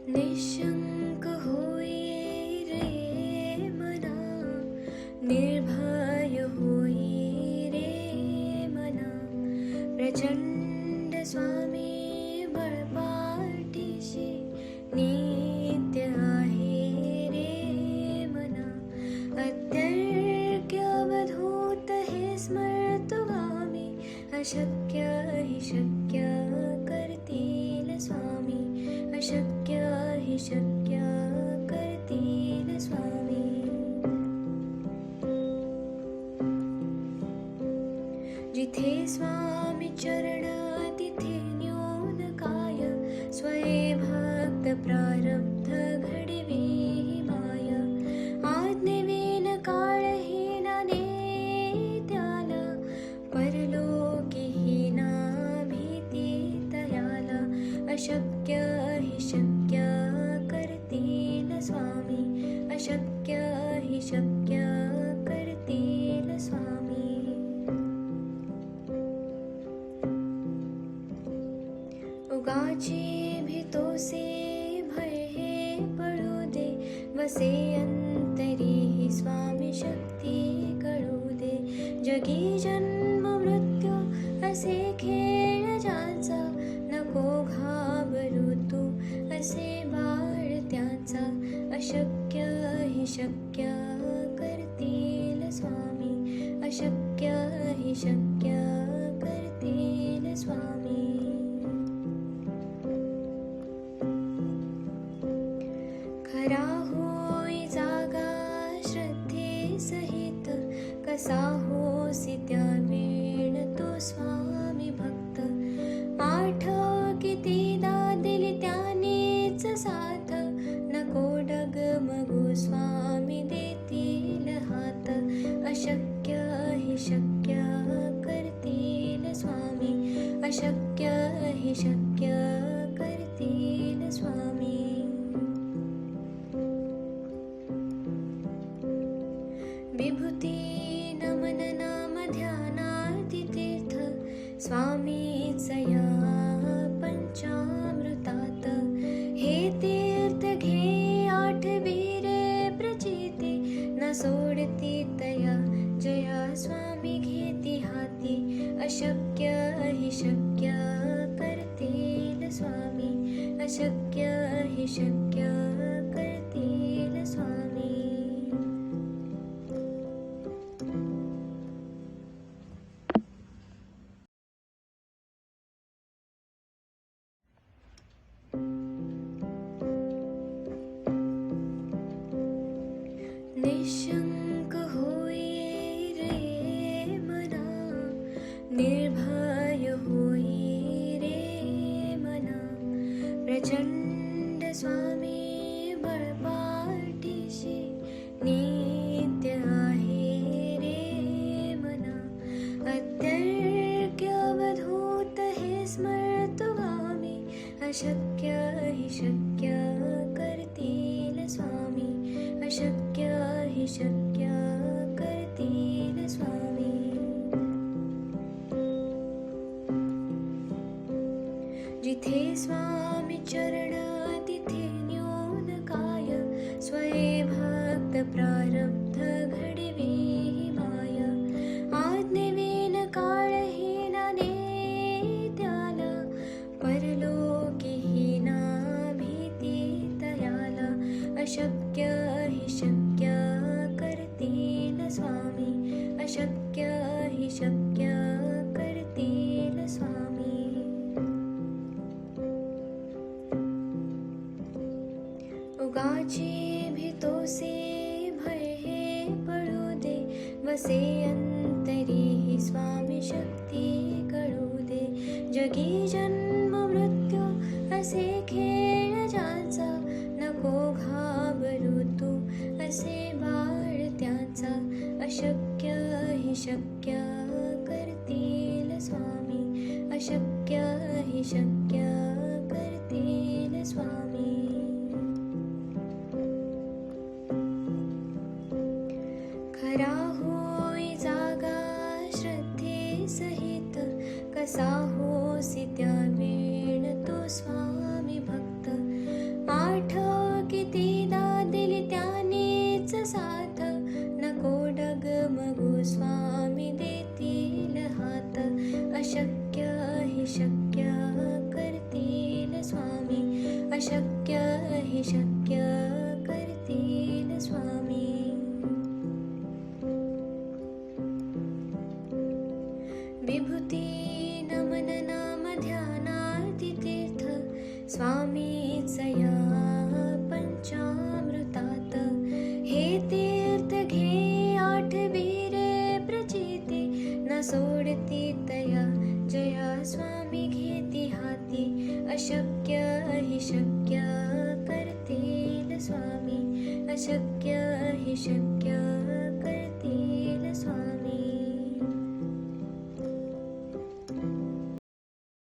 निशंक होई रे मना, निर्भय होई रे मना, प्रचंड स्वामी बळपाठीशी नित्य आहे रे मना. अत्यर्क्य अवधूत हे स्मर्तुगामी, अशक्य हि शक्य करतील स्वामी, अशक्य हि शक्य करतील स्वामी. जिथे स्वामी चरण तिथे न्यून काय, स्वये भक्त प्रारब्ध घडवी माय. आज्ञेविन काळहीना नेत्याला, परलोकीहीना भीती तयाला. अशक्य हि शक्य करतील स्वामी, अशक्य हि शक्य करतील स्वामी. उगाची भीतोसे भय हे पळू दे, वसे अंतरी ही स्वामी शक्ती कळू दे. जगी जन्म मृत्यू असे खेळ ज्याचा, नको घाबरू तू असे बाळ त्याचा. अशक्य हि शक्य करतील स्वामी, अशक्य हि शक्य करतील स्वामी. खरा होई जागा श्रद्धे सहित, कसा होसी त्या वेळ तो स्वामी भक्त. आठव कितीदा दिली त्यानेच साथ, नको डगमगू स्वामी देतील हात. अशक्य हि शक्य करतील स्वामी, अशक्य हि शक्य करतील स्वामी. विभूती नमन नाम ध्यानार्ती तीर्थ, स्वामीच या पंचामृतात. हे तीर्थ घे आठवी रे प्रचिती, न सोडती तया जया स्वामी घेती हाती. अशक्य हि शक्य करतील स्वामी, अशक्य हि शक्य करतील स्वामी. निशंक होई रे मना, निर्भय होई रे मना, प्रचंड स्वामी बळपाठीशी नित्य आहे रे मना. अत्यर्क्य अवधूत हे स्मर्तुगामी, अशक्य हि शक्य करतील स्वामी, अशक्य हि शक्य करतील स्वामी. जिथे स्वामी चरण तिथे न्यून काय, स्वये भक्त प्रारब्ध घडवी माय. आज्ञेविन काळहीना नेत्याला, परलोकीहीना भीती तयाला. अशक्य हि शक्य करतील स्वामी, अशक्य हि शक्य करतील स्वामी. उगाची भीतोसे भय हे पळू दे, वसे अंतरी ही स्वामी शक्ती कळू दे. जगी जन्म मृत्यू असे खेळ ज्याचा, नको घाबरू तू असे बाळ त्याचा. अशक्य हि शक्य करतील स्वामी, अशक्य हि शक्य करतील स्वामी. खरा होई जागा श्रद्धे सहित, कसा होसी त्या वेळ तो स्वामी भक्त. आठव कितीदा दिली त्यानेच साथ, नको डगमगू स्वामी देतील हात. अशक्य हि शक्य करतील स्वामी, अशक्य हि शक्य करतील स्वामी. विभूती नमन नाम ध्यानार्ती तीर्थ, स्वामीच या पंचामृतात. हे तीर्थ घे आठवी रे प्रचिती, न सोडती तया जया स्वामी घेती हाती. अशक्य हि शक्य करतील स्वामी, अशक्य हि शक्य